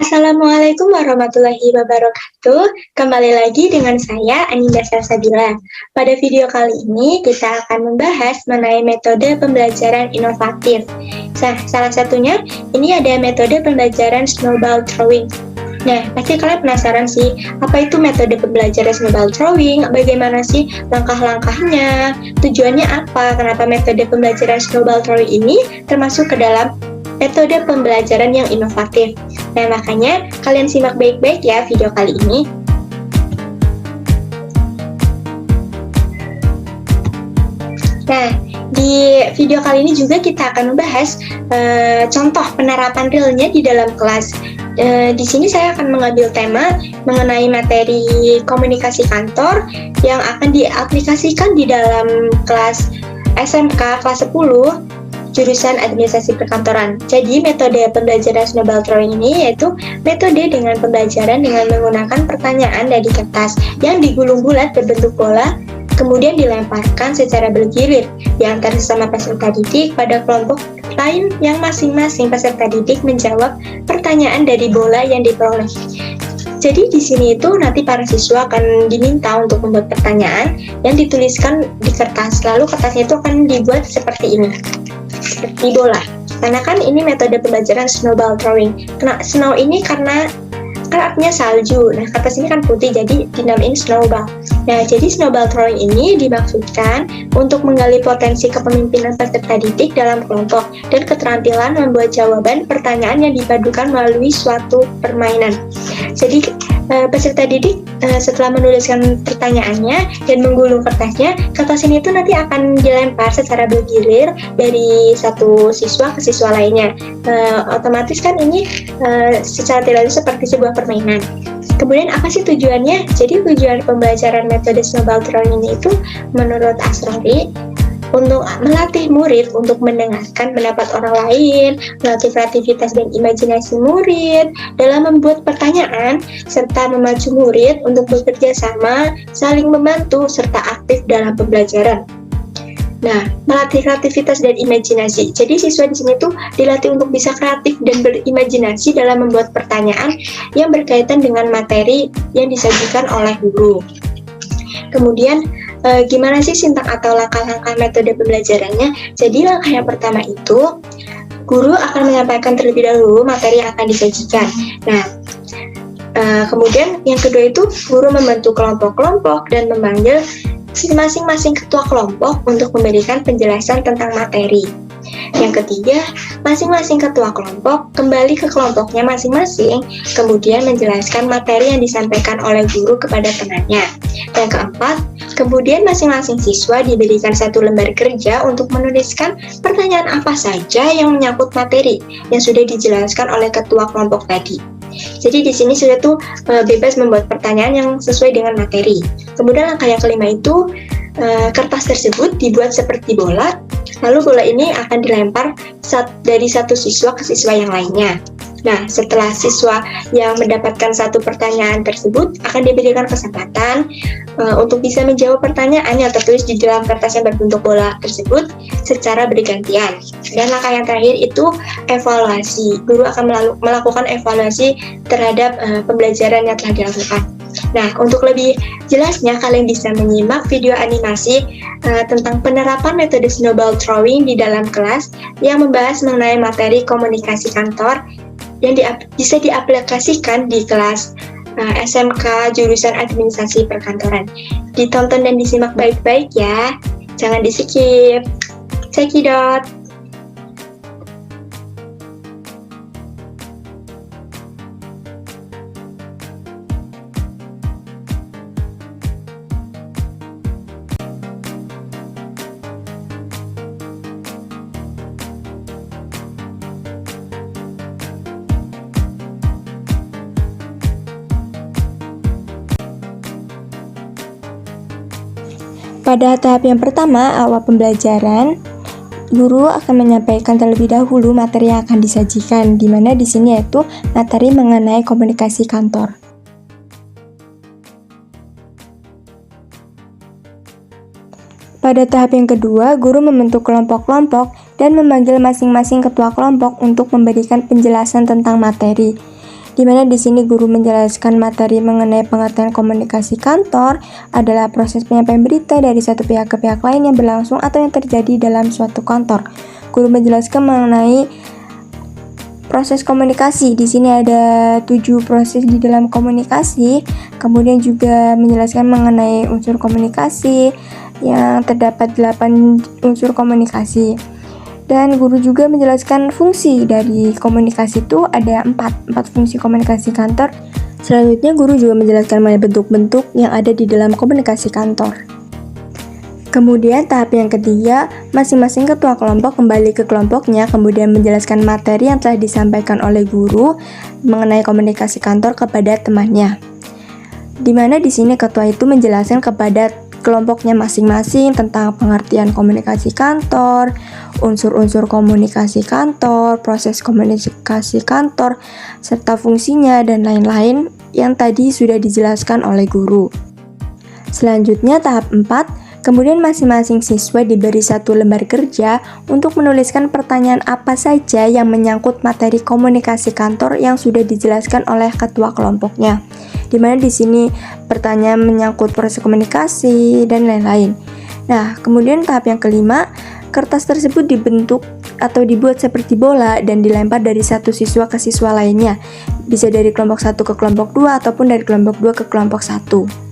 Assalamualaikum warahmatullahi wabarakatuh. Kembali lagi dengan saya, Aninda Salsabila. Pada video kali ini, kita akan membahas mengenai metode pembelajaran inovatif. Salah satunya, ini ada metode pembelajaran snowball throwing. Nah, pasti kalian penasaran sih, apa itu metode pembelajaran snowball throwing? Bagaimana sih langkah-langkahnya? Tujuannya apa? Kenapa metode pembelajaran snowball throwing ini termasuk ke dalam metode pembelajaran yang inovatif? Nah, makanya kalian simak baik-baik ya video kali ini. Nah, di video kali ini juga kita akan membahas contoh penerapan realnya di dalam kelas. Di sini saya akan mengambil tema mengenai materi komunikasi kantor yang akan diaplikasikan di dalam kelas SMK kelas 10 jurusan administrasi perkantoran. Jadi metode pembelajaran snowball throwing ini yaitu metode dengan pembelajaran dengan menggunakan pertanyaan dari kertas yang digulung bulat berbentuk bola, kemudian dilemparkan secara bergilir di antara sesama peserta didik pada kelompok lain yang masing-masing peserta didik menjawab pertanyaan dari bola yang diperoleh. Jadi di sini itu nanti para siswa akan diminta untuk membuat pertanyaan yang dituliskan di kertas, lalu kertasnya itu akan dibuat seperti ini, seperti bola. Karena kan ini metode pembelajaran snowball throwing. Snow ini karena kan artinya salju. Nah, kertas ini kan putih, jadi dinamain snowball. Nah, jadi snowball throwing ini dimaksudkan untuk menggali potensi kepemimpinan peserta didik dalam kelompok dan keterampilan membuat jawaban pertanyaan yang dipadukan melalui suatu permainan. Jadi peserta didik setelah menuliskan pertanyaannya dan menggulung kertasnya, kertas ini itu nanti akan dilempar secara bergilir dari satu siswa ke siswa lainnya. Otomatis kan ini secara tidak langsung seperti sebuah permainan. Kemudian apa sih tujuannya? Jadi tujuan pembelajaran metode snowball throwing ini itu menurut Asrori untuk melatih murid untuk mendengarkan pendapat orang lain, melatih kreativitas dan imajinasi murid dalam membuat pertanyaan, serta memacu murid untuk bekerja sama, saling membantu, serta aktif dalam pembelajaran. Nah, melatih kreativitas dan imajinasi. Jadi siswa di sini tuh dilatih untuk bisa kreatif dan berimajinasi dalam membuat pertanyaan yang berkaitan dengan materi yang disajikan oleh guru. Kemudian gimana sih sintak atau langkah-langkah metode pembelajarannya? Jadi langkah yang pertama itu guru akan menyampaikan terlebih dahulu materi yang akan disajikan. Nah, kemudian yang kedua itu guru membentuk kelompok-kelompok dan memanggil masing-masing ketua kelompok untuk memberikan penjelasan tentang materi. Yang ketiga, masing-masing ketua kelompok kembali ke kelompoknya masing-masing, kemudian menjelaskan materi yang disampaikan oleh guru kepada temannya. Yang keempat, kemudian masing-masing siswa diberikan satu lembar kerja untuk menuliskan pertanyaan apa saja yang menyangkut materi yang sudah dijelaskan oleh ketua kelompok tadi. Jadi di sini sudah tuh bebas membuat pertanyaan yang sesuai dengan materi. Kemudian langkah yang kelima itu kertas tersebut dibuat seperti bola, lalu bola ini akan dilempar dari satu siswa ke siswa yang lainnya. Nah, setelah siswa yang mendapatkan satu pertanyaan tersebut akan diberikan kesempatan untuk bisa menjawab pertanyaan yang tertulis di dalam kertas yang berbentuk bola tersebut secara bergantian. Dan langkah yang terakhir itu evaluasi. Guru akan melakukan evaluasi terhadap pembelajaran yang telah dilakukan. Nah, untuk lebih jelasnya kalian bisa menyimak video animasi tentang penerapan metode snowball throwing di dalam kelas yang membahas mengenai materi komunikasi kantor yang bisa diaplikasikan di kelas SMK jurusan administrasi perkantoran. Ditonton dan disimak baik-baik ya, jangan di-skip. Cekidot. Pada tahap yang pertama, awal pembelajaran, guru akan menyampaikan terlebih dahulu materi yang akan disajikan, di mana di sini yaitu materi mengenai komunikasi kantor. Pada tahap yang kedua, guru membentuk kelompok-kelompok dan memanggil masing-masing ketua kelompok untuk memberikan penjelasan tentang materi. di mana di sini guru menjelaskan materi mengenai pengertian komunikasi kantor adalah proses penyampaian berita dari satu pihak ke pihak lain yang berlangsung atau yang terjadi dalam suatu kantor. Guru menjelaskan mengenai proses komunikasi. Di sini ada 7 proses di dalam komunikasi. Kemudian juga menjelaskan mengenai unsur komunikasi yang terdapat 8 unsur komunikasi. Dan guru juga menjelaskan fungsi dari komunikasi itu ada 4 fungsi komunikasi kantor. Selanjutnya guru juga menjelaskan mengenai bentuk-bentuk yang ada di dalam komunikasi kantor. Kemudian tahap yang ketiga, masing-masing ketua kelompok kembali ke kelompoknya, kemudian menjelaskan materi yang telah disampaikan oleh guru mengenai komunikasi kantor kepada temannya. Di mana di sini ketua itu menjelaskan kepada kelompoknya masing-masing tentang pengertian komunikasi kantor, unsur-unsur komunikasi kantor, proses komunikasi kantor, serta fungsinya dan lain-lain yang tadi sudah dijelaskan oleh guru. Selanjutnya tahap 4, kemudian masing-masing siswa diberi 1 lembar kerja untuk menuliskan pertanyaan apa saja yang menyangkut materi komunikasi kantor yang sudah dijelaskan oleh ketua kelompoknya. Di mana di sini pertanyaan menyangkut proses komunikasi dan lain-lain. Nah, kemudian tahap yang kelima, kertas tersebut dibentuk atau dibuat seperti bola dan dilempar dari satu siswa ke siswa lainnya. Bisa dari kelompok 1 ke kelompok 2 ataupun dari kelompok 2 ke kelompok 1.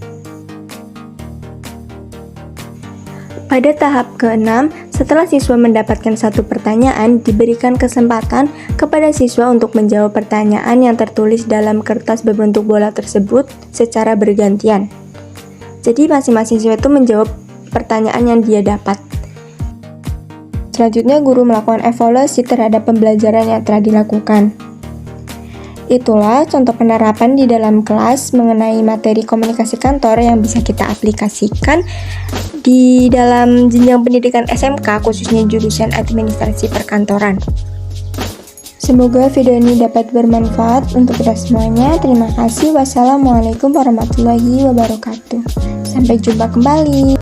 Pada tahap ke-6, setelah siswa mendapatkan 1 pertanyaan, diberikan kesempatan kepada siswa untuk menjawab pertanyaan yang tertulis dalam kertas berbentuk bola tersebut secara bergantian. Jadi masing-masing siswa itu menjawab pertanyaan yang dia dapat. Selanjutnya guru melakukan evaluasi terhadap pembelajaran yang telah dilakukan. Itulah contoh penerapan di dalam kelas mengenai materi komunikasi kantor yang bisa kita aplikasikan di dalam jenjang pendidikan SMK, khususnya jurusan administrasi perkantoran. Semoga video ini dapat bermanfaat untuk kita semuanya. Terima kasih. Wassalamualaikum warahmatullahi wabarakatuh. Sampai jumpa kembali.